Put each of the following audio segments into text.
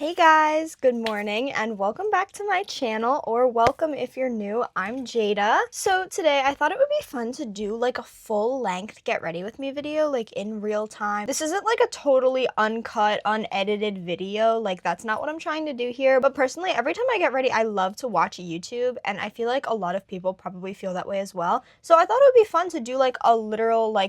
Hey guys, good morning and welcome back to my channel, or welcome if you're new. I'm Jada. So today I thought it would be fun to do like a full length get ready with me video, like in real time. This isn't like a totally uncut, unedited video, like that's not what I'm trying to do here. But personally, every time I get ready, I love to watch YouTube, and I feel like a lot of people probably feel that way as well. So I thought it would be fun to do like a literal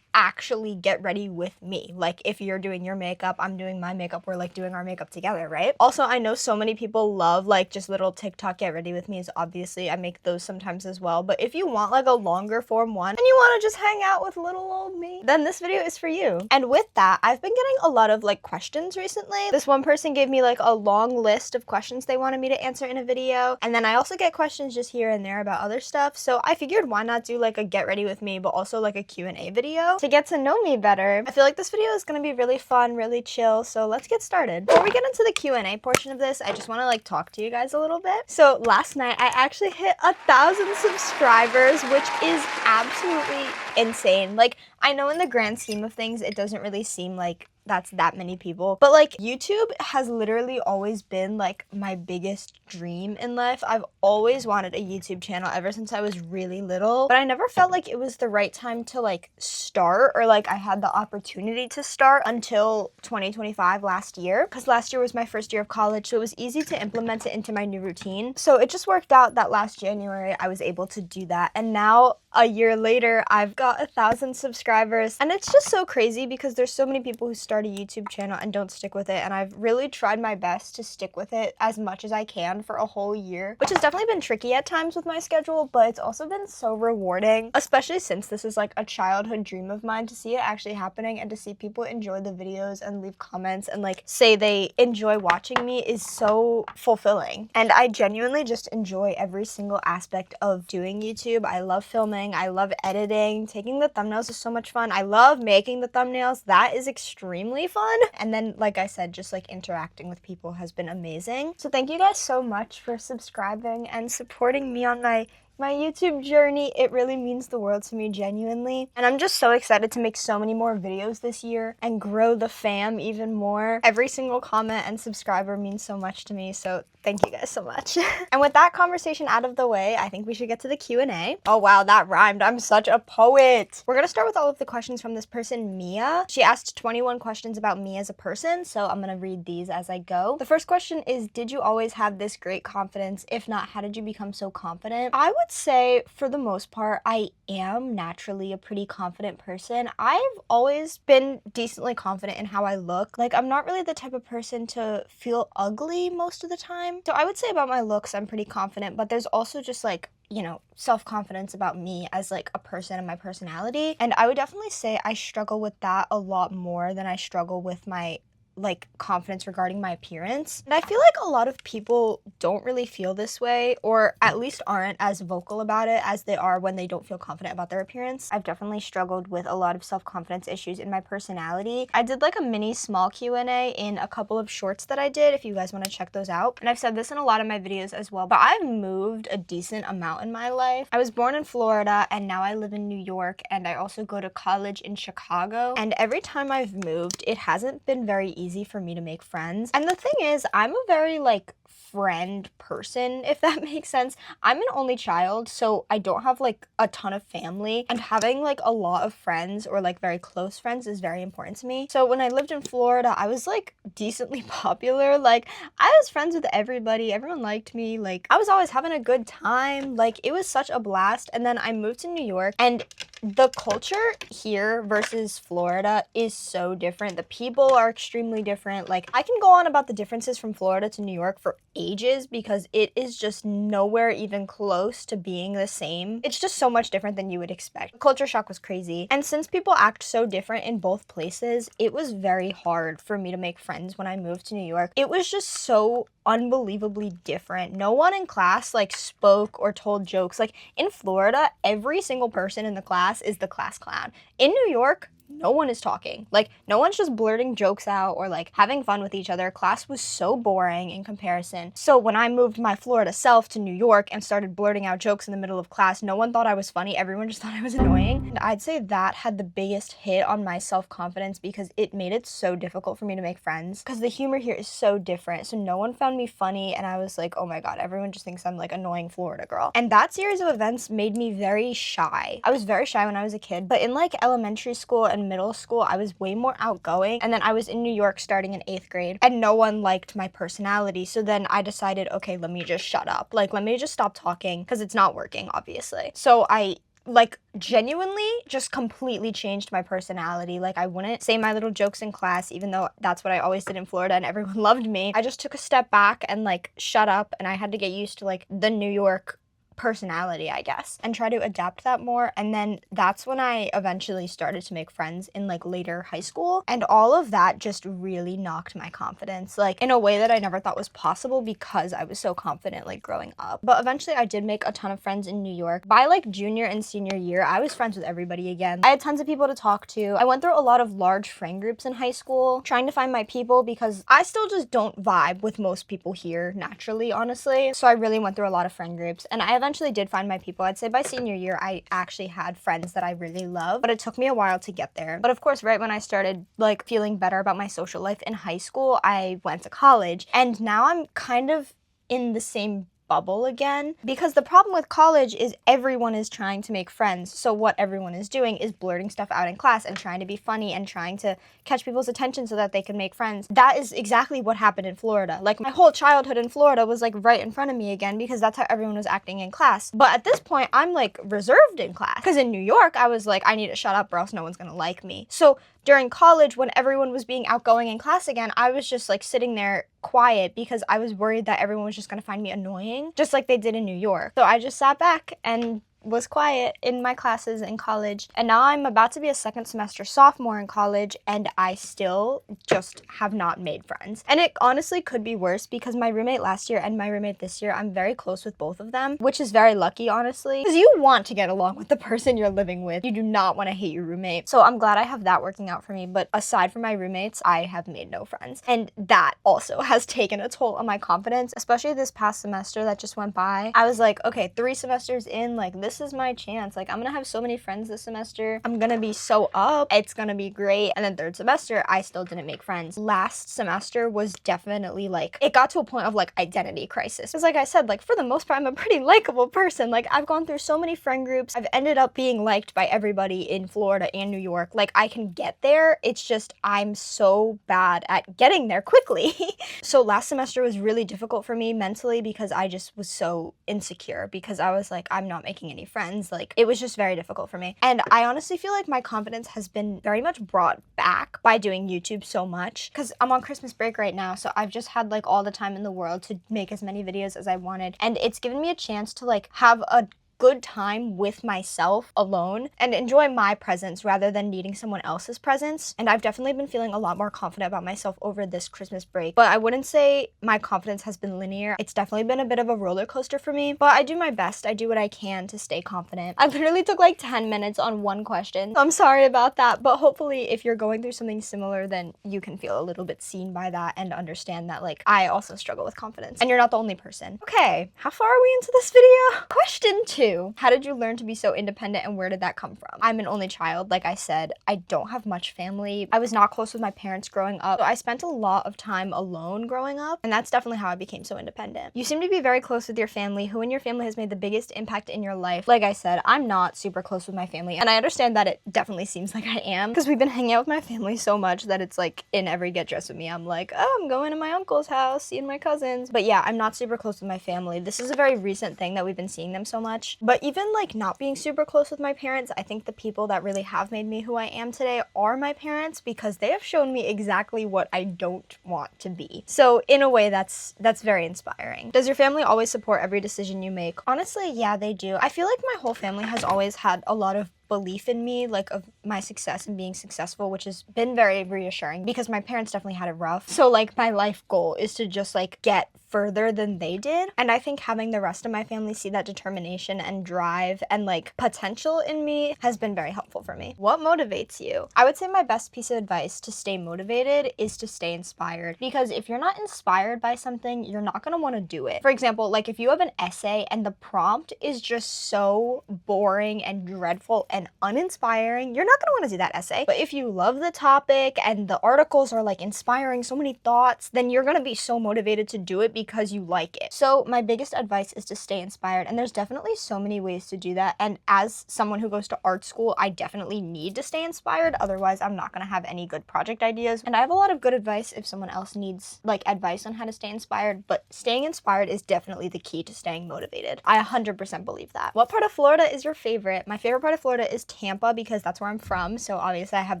actually get ready with me. Like if you're doing your makeup, I'm doing my makeup, we're like doing our makeup together, right? Also, I know so many people love like just little TikTok get ready with me's. Obviously I make those sometimes as well, but if you want like a longer form one and you want to just hang out with little old me, then this video is for you. And with that, I've been getting a lot of like questions recently. This one person gave me like a long list of questions they wanted me to answer in a video, and then I also get questions just here and there about other stuff, so I figured why not do like a get ready with me but also like a Q&A video to get to know me better. I feel like this video is going to be really fun, really chill, so let's get started. Before we get into the Q&A portion of this, I just want to like talk to you guys a little bit. So last night I actually hit 1,000 subscribers, which is absolutely insane. Like, I know in the grand scheme of things it doesn't really seem like that's that many people, but like YouTube has literally always been like my biggest dream in life. I've always wanted a YouTube channel ever since I was really little, but I never felt like it was the right time to like start, or like I had the opportunity to start until 2025, last year, because last year was my first year of college, so it was easy to implement it into my new routine. So it just worked out that last January I was able to do that, and now a year later I've got 1,000 subscribers, and it's just so crazy because there's so many people who start a YouTube channel and don't stick with it, and I've really tried my best to stick with it as much as I can for a whole year, which has definitely been tricky at times with my schedule, but it's also been so rewarding, especially since this is like a childhood dream of mine. To see it actually happening and to see people enjoy the videos and leave comments and like say they enjoy watching me is so fulfilling, and I genuinely just enjoy every single aspect of doing YouTube. I love filming, I love editing, taking the thumbnails is so much fun, I love making the thumbnails, that is extremely fun, and then like I said, just like interacting with people has been amazing. So thank you guys so much for subscribing and supporting me on my YouTube journey. It really means the world to me, genuinely, and I'm just so excited to make so many more videos this year and grow the fam even more. Every single comment and subscriber means so much to me, so thank you guys so much. And with that conversation out of the way, I think we should get to the Q&A. Oh wow, that rhymed. I'm such a poet. We're gonna start with all of the questions from this person, Mia. She asked 21 questions about me as a person, so I'm gonna read these as I go. The first question is, did you always have this great confidence? If not, how did you become so confident? I would say for the most part, I am naturally a pretty confident person. I've always been decently confident in how I look. Like, I'm not really the type of person to feel ugly most of the time. So I would say about my looks, I'm pretty confident, but there's also just like, you know, self-confidence about me as like a person and my personality. And I would definitely say I struggle with that a lot more than I struggle with my like confidence regarding my appearance. And I feel like a lot of people don't really feel this way, or at least aren't as vocal about it as they are when they don't feel confident about their appearance. I've definitely struggled with a lot of self-confidence issues in my personality. I did like a mini small Q&A in a couple of shorts that I did, if you guys want to check those out. And I've said this in a lot of my videos as well, but I've moved a decent amount in my life. I was born in Florida and now I live in New York, and I also go to college in Chicago. And every time I've moved, it hasn't been very easy for me to make friends. And the thing is, I'm a very like friend person, if that makes sense. I'm an only child, so I don't have like a ton of family, and having like a lot of friends or like very close friends is very important to me. So when I lived in Florida, I was like decently popular. Like, I was friends with everybody, everyone liked me, like I was always having a good time, like it was such a blast. And then I moved to New York, and the culture here versus Florida is so different. The people are extremely different. Like, I can go on about the differences from Florida to New York for ages because it is just nowhere even close to being the same. It's just so much different than you would expect. The culture shock was crazy. And since people act so different in both places, it was very hard for me to make friends when I moved to New York. It was just so unbelievably different. No one in class like spoke or told jokes. Like, in Florida, every single person in the class is the class clown. In New York, no one is talking. Like, no one's just blurting jokes out or like having fun with each other. Class was so boring in comparison. So when I moved my Florida self to New York and started blurting out jokes in the middle of class, no one thought I was funny. Everyone just thought I was annoying. And I'd say that had the biggest hit on my self-confidence because it made it so difficult for me to make friends because the humor here is so different. So no one found me funny and I was like, oh my god, everyone just thinks I'm like annoying Florida girl. And that series of events made me very shy. I was very shy when I was a kid, but in like elementary school and middle school, I was way more outgoing. And then I was in New York starting in 8th grade and no one liked my personality. So then I decided, okay, let me just shut up. Like, let me just stop talking because it's not working, obviously. So I like genuinely just completely changed my personality. Like, I wouldn't say my little jokes in class, even though that's what I always did in Florida and everyone loved me. I just took a step back and like shut up, and I had to get used to like the New York personality, I guess, and try to adapt that more. And then that's when I eventually started to make friends in like later high school, and all of that just really knocked my confidence, like in a way that I never thought was possible because I was so confident like growing up. But eventually I did make a ton of friends in New York. By like junior and senior year, I was friends with everybody again. I had tons of people to talk to. I went through a lot of large friend groups in high school trying to find my people because I still just don't vibe with most people here naturally, honestly. So I really went through a lot of friend groups, and I eventually did find my people. I'd say by senior year, I actually had friends that I really love, but it took me a while to get there. But of course, right when I started like feeling better about my social life in high school, I went to college, and now I'm kind of in the same bubble again, because the problem with college is everyone is trying to make friends. So what everyone is doing is blurting stuff out in class and trying to be funny and trying to catch people's attention so that they can make friends. That is exactly what happened in Florida. Like, my whole childhood in Florida was like right in front of me again because that's how everyone was acting in class. But at this point, I'm like reserved in class because in New York, I was like, I need to shut up or else no one's gonna like me. So during college, when everyone was being outgoing in class again, I was just like sitting there quiet because I was worried that everyone was just gonna find me annoying, just like they did in New York. So I just sat back and was quiet in my classes in college, and now I'm about to be a second semester sophomore in college, and I still just have not made friends. And it honestly could be worse because my roommate last year and my roommate this year, I'm very close with both of them, which is very lucky, honestly, because you want to get along with the person you're living with. You do not want to hate your roommate. So I'm glad I have that working out for me, but aside from my roommates, I have made no friends, and that also has taken a toll on my confidence, especially this past semester that just went by. I was like, okay, 3 semesters in, like, this is my chance. Like, I'm gonna have so many friends this semester. I'm gonna be so up. It's gonna be great. And then 3rd semester, I still didn't make friends. Last semester was definitely like, it got to a point of like identity crisis. Because like I said, like for the most part, I'm a pretty likable person. Like, I've gone through so many friend groups. I've ended up being liked by everybody in Florida and New York. Like, I can get there. It's just I'm so bad at getting there quickly. So last semester was really difficult for me mentally because I just was so insecure because I was like, I'm not making any friends. Like, it was just very difficult for me. And I honestly feel like my confidence has been very much brought back by doing YouTube so much because I'm on Christmas break right now. So I've just had like all the time in the world to make as many videos as I wanted. And it's given me a chance to like have a good time with myself alone and enjoy my presence rather than needing someone else's presence. And I've definitely been feeling a lot more confident about myself over this Christmas break. But I wouldn't say my confidence has been linear. It's definitely been a bit of a roller coaster for me, but I do my best. I do what I can to stay confident. I literally took like 10 minutes on one question. So I'm sorry about that, but hopefully if you're going through something similar, then you can feel a little bit seen by that and understand that like I also struggle with confidence and you're not the only person. Okay, how far are we into this video? Question 2. How did you learn to be so independent and where did that come from? I'm an only child, like I said. I don't have much family. I was not close with my parents growing up, so I spent a lot of time alone growing up, and that's definitely how I became so independent. You seem to be very close with your family. Who in your family has made the biggest impact in your life? Like I said, I'm not super close with my family, and I understand that it definitely seems like I am, because we've been hanging out with my family so much that it's like in every get dressed with me, I'm like, oh, I'm going to my uncle's house, seeing my cousins. But yeah, I'm not super close with my family. This is a very recent thing that we've been seeing them so much. But even like not being super close with my parents, I think the people that really have made me who I am today are my parents, because they have shown me exactly what I don't want to be. So in a way, that's very inspiring. Does your family always support every decision you make? Honestly, yeah, they do. I feel like my whole family has always had a lot of belief in me, like of my success and being successful, which has been very reassuring because my parents definitely had it rough. So like my life goal is to just like get further than they did. And I think having the rest of my family see that determination and drive and like potential in me has been very helpful for me. What motivates you? I would say my best piece of advice to stay motivated is to stay inspired, because if you're not inspired by something, you're not going to want to do it. For example, like if you have an essay and the prompt is just so boring and dreadful and uninspiring, you're not going to want to do that essay. But if you love the topic and the articles are like inspiring so many thoughts, then you're going to be so motivated to do it because you like it. So my biggest advice is to stay inspired, and there's definitely so many ways to do that. And as someone who goes to art school, I definitely need to stay inspired, otherwise I'm not going to have any good project ideas. And I have a lot of good advice if someone else needs like advice on how to stay inspired, but staying inspired is definitely the key to staying motivated. I 100% believe that. What part of Florida is your favorite? My favorite part of Florida is Tampa, because that's where I'm from, so obviously I have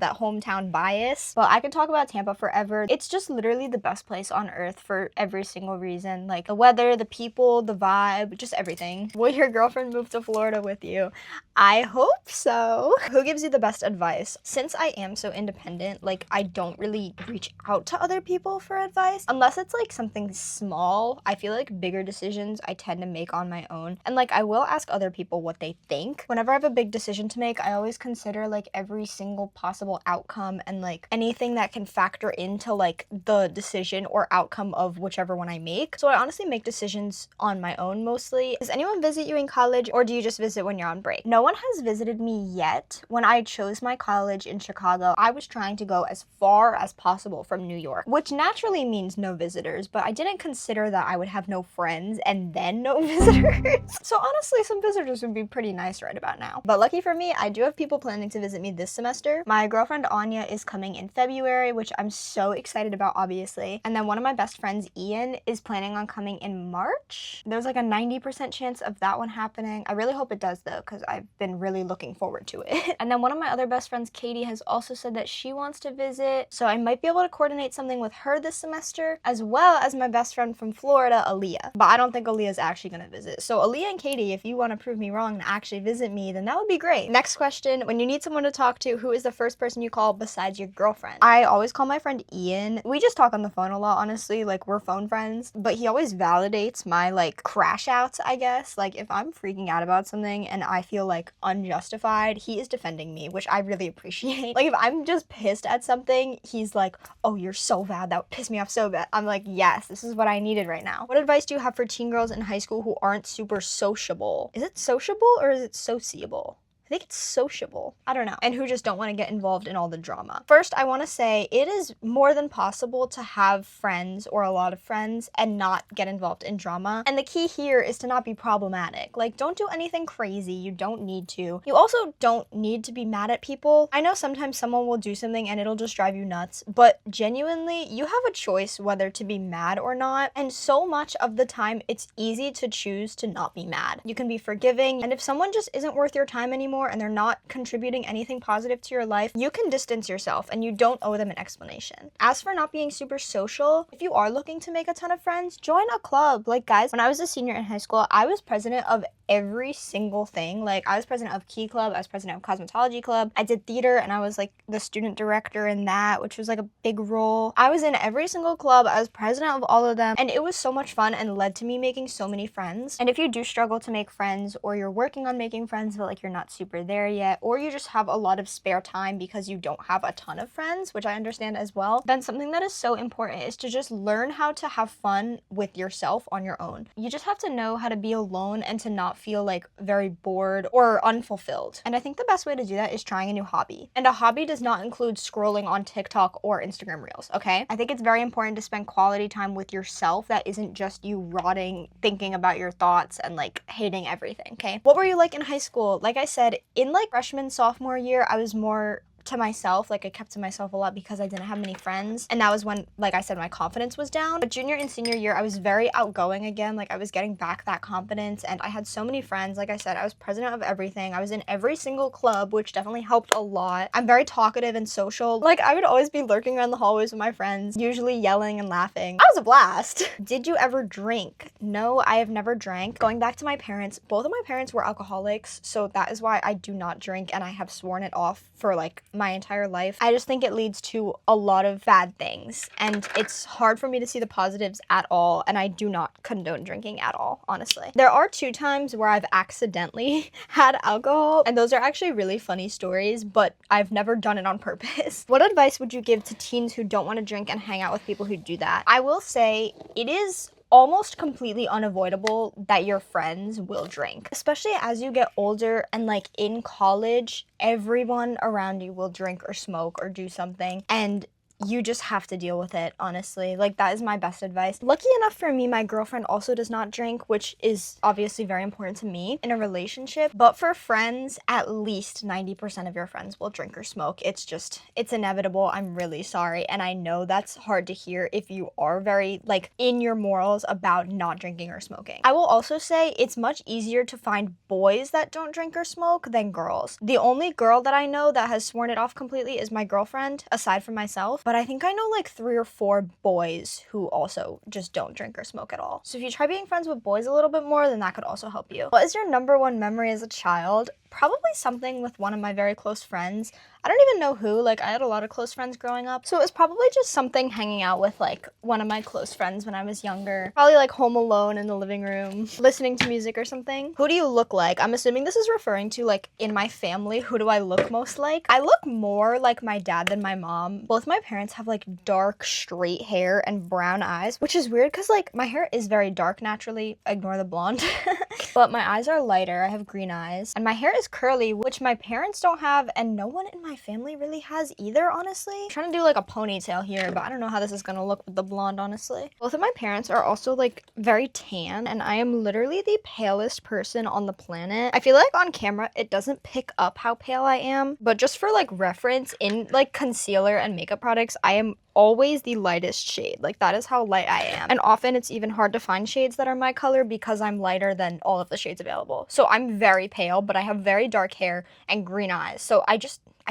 that hometown bias, but I could talk about Tampa forever. It's just literally the best place on earth for every single reason, like the weather, the people, the vibe, just everything. Will your girlfriend move to Florida with you? I hope so. Who gives you the best advice? Since I am so independent, like I don't really reach out to other people for advice unless it's like something small. I feel like bigger decisions I tend to make on my own, and like I will ask other people what they think. Whenever I have a big decision to make, I always consider like every single possible outcome and like anything that can factor into like the decision or outcome of whichever one I make. So I honestly make decisions on my own mostly. Does anyone visit you in college, or do you just visit when you're on break? No one has visited me yet. When I chose my college in Chicago, I was trying to go as far as possible from New York, which naturally means no visitors, but I didn't consider that I would have no friends and then no visitors. So honestly, some visitors would be pretty nice right about now. But lucky for me, I do have people planning to visit me this semester. My girlfriend Anya is coming in February, which I'm so excited about, obviously. And then one of my best friends, Ian, is planning on coming in March. There's like a 90% chance of that one happening. I really hope it does though, because I've been really looking forward to it. And then one of my other best friends, Katie, has also said that she wants to visit, so I might be able to coordinate something with her this semester, as well as my best friend from Florida, Aaliyah. But I don't think Aaliyah's actually gonna visit. So Aaliyah and Katie, if you want to prove me wrong and actually visit me, then that would be great. Next question, when you need someone to talk to, who is the first person you call besides your girlfriend? I always call my friend Ian. We just talk on the phone a lot, honestly, like we're phone friends, but he always validates my like crash outs, I guess. Like if I'm freaking out about something and I feel like unjustified, he is defending me, which I really appreciate. Like if I'm just pissed at something, he's like, oh, you're so bad, that would piss me off so bad. I'm like, yes, this is what I needed right now. What advice do you have for teen girls in high school who aren't super sociable? Is it sociable or is it sociable? I think it's sociable. I don't know. And who just don't want to get involved in all the drama. First, I want to say it is more than possible to have friends or a lot of friends and not get involved in drama. And the key here is to not be problematic. Like, don't do anything crazy. You don't need to. You also don't need to be mad at people. I know sometimes someone will do something and it'll just drive you nuts, but genuinely, you have a choice whether to be mad or not. And so much of the time, it's easy to choose to not be mad. You can be forgiving. And if someone just isn't worth your time anymore, and they're not contributing anything positive to your life, you can distance yourself and you don't owe them an explanation. As for not being super social, if you are looking to make a ton of friends, join a club. Like guys, when I was a senior in high school, I was president of every single thing. Like I was president of Key Club, I was president of Cosmetology Club, I did theater and I was like the student director in that, which was like a big role. I was in every single club, I was president of all of them, and it was so much fun and led to me making so many friends. And if you do struggle to make friends, or you're working on making friends but like you're not super there yet, or you just have a lot of spare time because you don't have a ton of friends, which I understand as well, then something that is so important is to just learn how to have fun with yourself on your own. You just have to know how to be alone and to not feel like very bored or unfulfilled. And I think the best way to do that is trying a new hobby. And a hobby does not include scrolling on TikTok or Instagram Reels, okay? I think it's very important to spend quality time with yourself that isn't just you rotting, thinking about your thoughts and like hating everything, okay? What were you like in high school? Like I said, in like freshman, sophomore year, I was more to myself. Like I kept to myself a lot because I didn't have many friends, and that was when, like I said, my confidence was down. But junior and senior year, I was very outgoing again. Like I was getting back that confidence, and I had so many friends. Like I said, I was president of everything. I was in every single club, which definitely helped a lot. I'm very talkative and social. Like I would always be lurking around the hallways with my friends, usually yelling and laughing. That was a blast. Did you ever drink? No, I have never drank. Going back to my parents, both of my parents were alcoholics, so that is why I do not drink, and I have sworn it off for like my entire life. I just think it leads to a lot of bad things, and it's hard for me to see the positives at all, and I do not condone drinking at all, honestly. There are 2 times where I've accidentally had alcohol, and those are actually really funny stories, but I've never done it on purpose. What advice would you give to teens who don't want to drink and hang out with people who do that? I will say it is almost completely unavoidable that your friends will drink, especially as you get older and like in college, everyone around you will drink or smoke or do something, and you just have to deal with it, honestly. Like, that is my best advice. Lucky enough for me, my girlfriend also does not drink, which is obviously very important to me in a relationship. But for friends, at least 90% of your friends will drink or smoke. It's inevitable. I'm really sorry. And I know that's hard to hear if you are very, like, in your morals about not drinking or smoking. I will also say it's much easier to find boys that don't drink or smoke than girls. The only girl that I know that has sworn it off completely is my girlfriend, aside from myself. But I think I know like 3 or 4 boys who also just don't drink or smoke at all. So if you try being friends with boys a little bit more, then that could also help you. What is your #1 memory as a child? Probably something with one of my very close friends. I don't even know who, like I had a lot of close friends growing up. So it was probably just something hanging out with like one of my close friends when I was younger. Probably like home alone in the living room, listening to music or something. Who do you look like? I'm assuming this is referring to like in my family, who do I look most like? I look more like my dad than my mom. Both my parents have like dark straight hair and brown eyes, which is weird because like my hair is very dark naturally. Ignore the blonde. But my eyes are lighter. I have green eyes. And my hair is curly, which my parents don't have, and no one in my family really has either, honestly. I'm trying to do like a ponytail here, but I don't know how this is gonna look with the blonde, honestly. Both of my parents are also like very tan, and I am literally the palest person on the planet. I feel like on camera it doesn't pick up how pale I am, but just for like reference, in like concealer and makeup products, I am always the lightest shade. Like, that is how light I am. And often it's even hard to find shades that are my color because I'm lighter than all of the shades available. So I'm very pale, but I have very dark hair and green eyes. So I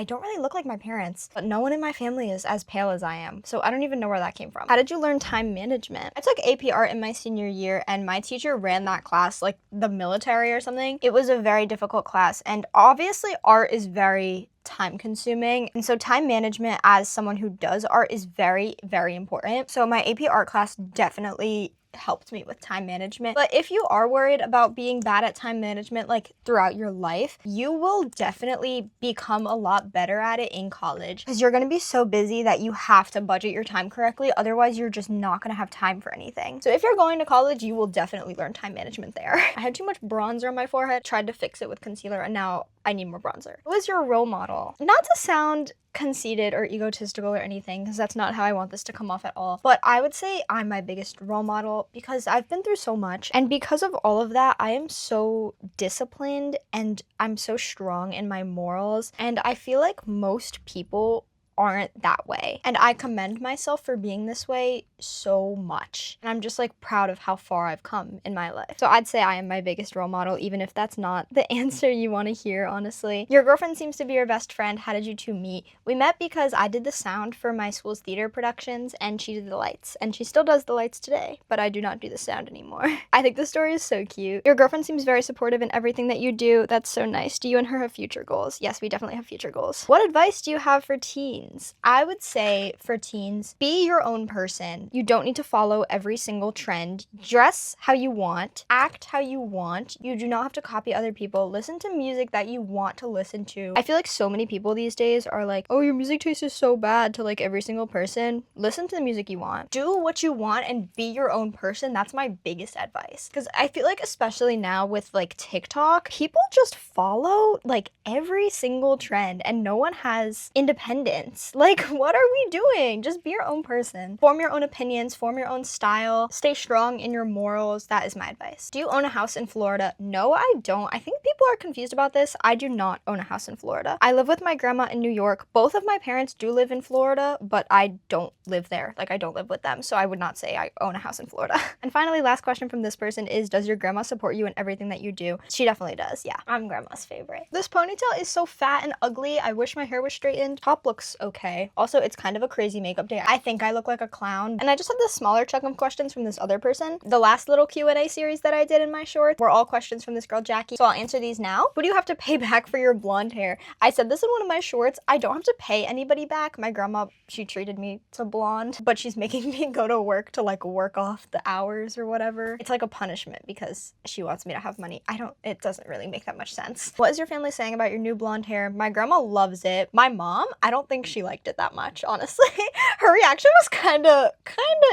don't really look like my parents, but no one in my family is as pale as I am. So I don't even know where that came from. How did you learn time management? I took AP art in my senior year, and my teacher ran that class like the military or something. It was a very difficult class, and obviously art is very time consuming, and so time management as someone who does art is very, very important. So my AP art class definitely helped me with time management. But if you are worried about being bad at time management like throughout your life, you will definitely become a lot better at it in college, because you're going to be so busy that you have to budget your time correctly. Otherwise, you're just not going to have time for anything. So if you're going to college, you will definitely learn time management there. I had too much bronzer on my forehead, tried to fix it with concealer, and now I need more bronzer. Who is your role model? Not to sound conceited or egotistical or anything, because that's not how I want this to come off at all, but I would say I'm my biggest role model because I've been through so much, and because of all of that, I am so disciplined and I'm so strong in my morals, and I feel like most people aren't that way, and I commend myself for being this way so much, and I'm just like proud of how far I've come in my life. So I'd say I am my biggest role model, even if that's not the answer you want to hear, honestly. Your girlfriend seems to be your best friend. How did you two meet? We met because I did the sound for my school's theater productions, and she did the lights, and she still does the lights today, but I do not do the sound anymore. I think the story is so cute. Your girlfriend seems very supportive in everything that you do. That's so nice. Do you and her have future goals? Yes, we definitely have future goals. What advice do you have for teens? I would say for teens, be your own person. You don't need to follow every single trend. Dress how you want, act how you want. You do not have to copy other people. Listen to music that you want to listen to. I feel like so many people these days are like, oh, your music taste is so bad, to like every single person. Listen to the music you want. Do what you want and be your own person. That's my biggest advice. Because I feel like especially now with like TikTok, people just follow like every single trend and no one has independence. Like, what are we doing? Just be your own person. Form your own opinions, form your own style, stay strong in your morals. That is my advice. Do you own a house in Florida? No, I don't. I think people are confused about this. I do not own a house in Florida. I live with my grandma in New York. Both of my parents do live in Florida, but I don't live there. Like, I don't live with them, so I would not say I own a house in Florida. And finally, last question from this person is, does your grandma support you in everything that you do? She definitely does. Yeah, I'm grandma's favorite. This ponytail is so fat and ugly. I wish my hair was straightened. Top looks okay. Also, it's kind of a crazy makeup day. I think I look like a clown. And I just have this smaller chunk of questions from this other person. The last little Q&A series that I did in my shorts were all questions from this girl, Jackie. So I'll answer these now. Who do you have to pay back for your blonde hair? I said this in one of my shorts. I don't have to pay anybody back. My grandma, she treated me to blonde, but she's making me go to work to like work off the hours or whatever. It's like a punishment because she wants me to have money. It doesn't really make that much sense. What is your family saying about your new blonde hair? My grandma loves it. My mom, I don't think she liked it that much, honestly. Her reaction was kind of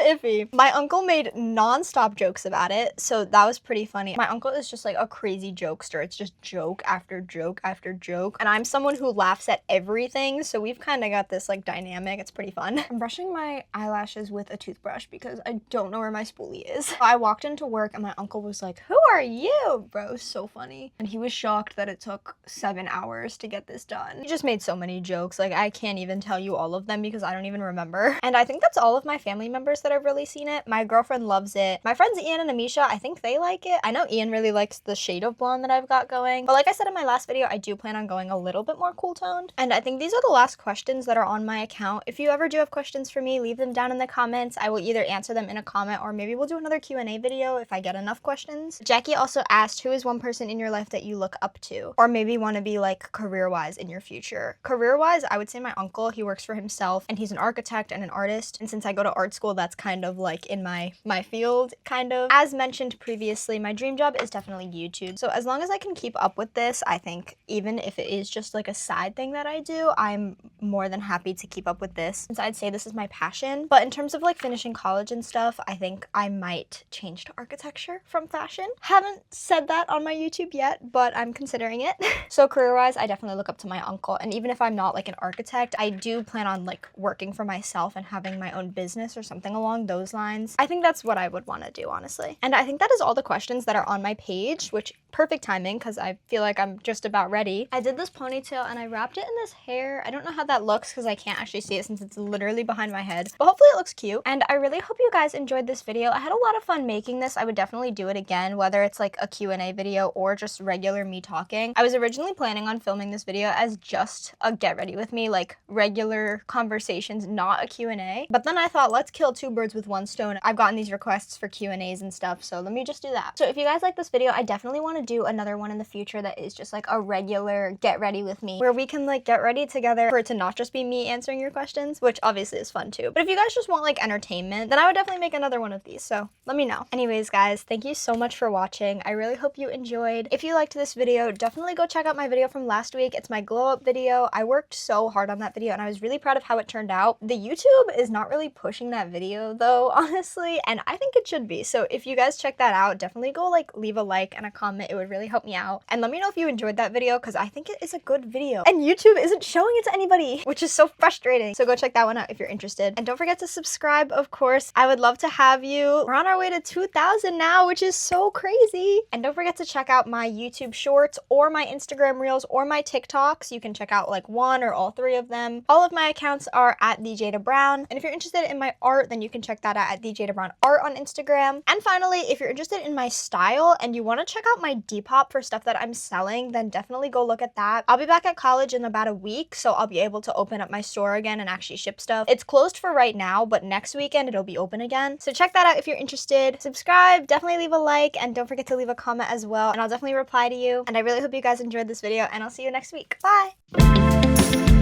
iffy. My uncle made non-stop jokes about it, so that was pretty funny. My uncle is just like a crazy jokester. It's just joke after joke after joke, and I'm someone who laughs at everything, so we've kind of got this like dynamic. It's pretty fun. I'm brushing my eyelashes with a toothbrush because I don't know where my spoolie is. I walked into work and my uncle was like, "Who are you?" Bro, it was so funny. And he was shocked that it took 7 hours to get this done. He just made so many jokes. Like, I can't even tell you all of them because I don't even remember. And I think that's all of my family members that have really seen it. My girlfriend loves it. My friends Ian and Amisha, I think they like it. I know Ian really likes the shade of blonde that I've got going. But like I said in my last video, I do plan on going a little bit more cool toned. And I think these are the last questions that are on my account. If you ever do have questions for me, leave them down in the comments. I will either answer them in a comment or maybe we'll do another Q&A video if I get enough questions. Jackie also asked, who is one person in your life that you look up to or maybe want to be like career-wise in your future? Career-wise, I would say my uncle. He works for himself and he's an architect and an artist. And since I go to art school, that's kind of like in my field, kind of. As mentioned previously, my dream job is definitely YouTube. So as long as I can keep up with this, I think even if it is just like a side thing that I do, I'm more than happy to keep up with this since I'd say this is my passion. But in terms of like finishing college and stuff, I think I might change to architecture from fashion. Haven't said that on my YouTube yet, but I'm considering it. So career-wise, I definitely look up to my uncle. And even if I'm not like an architect, I do plan on like working for myself and having my own business or something along those lines. I think that's what I would want to do, honestly. And I think that is all the questions that are on my page, which perfect timing because I feel like I'm just about ready. I did this ponytail and I wrapped it in this hair. I don't know how that looks because I can't actually see it since it's literally behind my head, but hopefully it looks cute. And I really hope you guys enjoyed this video. I had a lot of fun making this. I would definitely do it again, whether it's like a Q&A video or just regular me talking. I was originally planning on filming this video as just a get ready with me, like regular conversations, not a Q&A. But then I thought, let's kill two birds with one stone. I've gotten these requests for Q&As and stuff, so let me just do that. So if you guys like this video, I definitely want to do another one in the future that is just like a regular get ready with me, where we can like get ready together for it to not just be me answering your questions, which obviously is fun too. But if you guys just want like entertainment, then I would definitely make another one of these, so let me know. Anyways, guys, thank you so much for watching. I really hope you enjoyed. If you liked this video, definitely go check out my video from last week. It's my glow up video. I worked so hard on that video and I was really proud of how it turned out. The YouTube is not really pushing that video though, honestly, and I think it should be. So if you guys check that out, definitely go like leave a like and a comment. It would really help me out. And let me know if you enjoyed that video because I think it is a good video. And YouTube isn't showing it to anybody, which is so frustrating. So go check that one out if you're interested. And don't forget to subscribe, of course. I would love to have you. We're on our way to 2,000 now, which is so crazy. And don't forget to check out my YouTube shorts or my Instagram reels or my TikToks. You can check out like one or all three of them. All of my accounts are at @thejadabrown. And if you're interested in my art, then you can check that out at @thejadabrown art on Instagram. And finally, if you're interested in my style and you want to check out my Depop for stuff that I'm selling, then definitely go look at that. I'll be back at college in about a week, so I'll be able to open up my store again and actually ship stuff. It's closed for right now, but next weekend it'll be open again. So check that out if you're interested. Subscribe, definitely leave a like, and don't forget to leave a comment as well, and I'll definitely reply to you. And I really hope you guys enjoyed this video, and I'll see you next week. Bye!